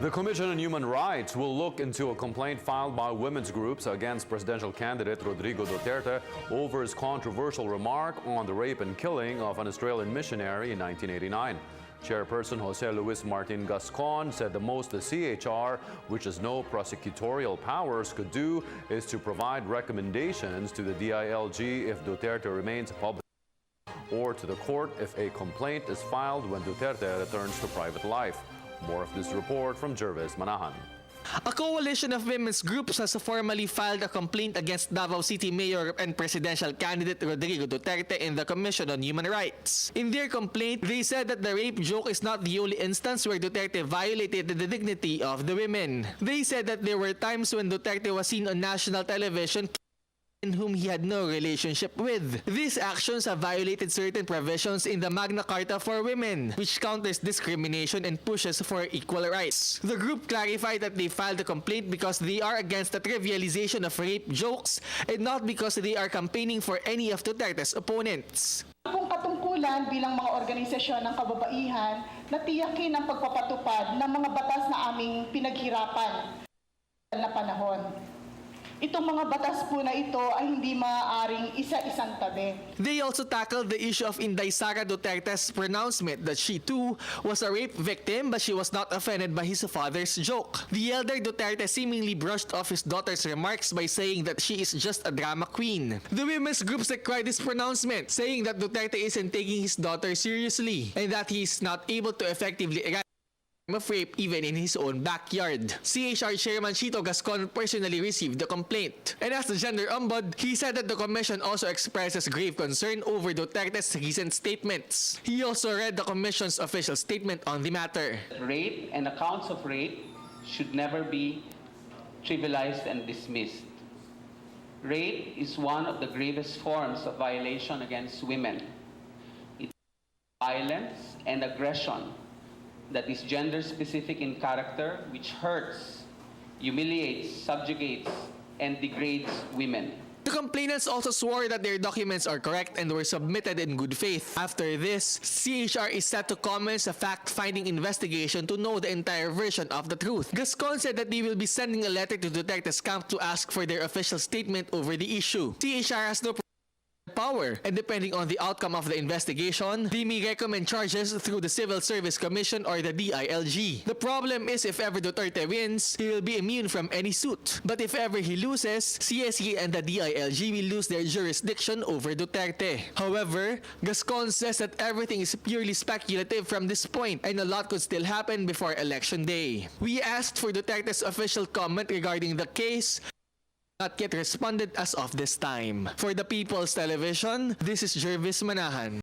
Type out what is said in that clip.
The Commission on Human Rights will look into a complaint filed by women's groups against presidential candidate Rodrigo Duterte over his controversial remark on the rape and killing of an Australian missionary in 1989. Chairperson Jose Luis Martin Gascon said the most the CHR, which has no prosecutorial powers, could do is to provide recommendations to the DILG if Duterte remains a public or to the court if a complaint is filed when Duterte returns to private life. More of this report from Jervis, Manahan. A coalition of women's groups has formally filed a complaint against Davao City Mayor and presidential candidate Rodrigo Duterte in the Commission on Human Rights. In their complaint, they said that the rape joke is not the only instance where Duterte violated the dignity of the women. They said that there were times when Duterte was seen on national television whom he had no relationship with. These actions have violated certain provisions in the Magna Carta for Women, which counters discrimination and pushes for equal rights. The group clarified that they filed the complaint because they are against the trivialization of rape jokes and not because they are campaigning for any of Duterte's opponents. Kung katungkulan bilang mga organisasyon ng kababaihan na tiyakin ang pagpapatupad ng mga batas na aming pinaghirapan na panahon. Itong mga batas po na ito ay hindi maaaring isa-isang tabi. They also tackled the issue of Inday Sara Duterte's pronouncement that she too was a rape victim but she was not offended by his father's joke. The elder Duterte seemingly brushed off his daughter's remarks by saying that she is just a drama queen. The women's groups decried this pronouncement, saying that Duterte isn't taking his daughter seriously and that he is not able to effectively of rape even in his own backyard. CHR Chairman Chito Gascon personally received the complaint. And as the gender ombud, he said that the commission also expresses grave concern over Duterte's recent statements. He also read the commission's official statement on the matter. Rape and accounts of rape should never be trivialized and dismissed. Rape is one of the gravest forms of violation against women. It's violence and aggression that is gender-specific in character, which hurts, humiliates, subjugates, and degrades women. The complainants also swore that their documents are correct and were submitted in good faith. After this, CHR is set to commence a fact-finding investigation to know the entire version of the truth. Gascon said that they will be sending a letter to Duterte's camp to ask for their official statement over the issue. CHR has no power, and depending on the outcome of the investigation, they may recommend charges through the Civil Service Commission or the DILG. The problem is if ever Duterte wins, he will be immune from any suit. But if ever he loses, CSE and the DILG will lose their jurisdiction over Duterte. However, Gascon says that everything is purely speculative from this point and a lot could still happen before Election Day. We asked for Duterte's official comment regarding the case, not yet responded as of this time. For the People's Television, this is Jervis Manahan.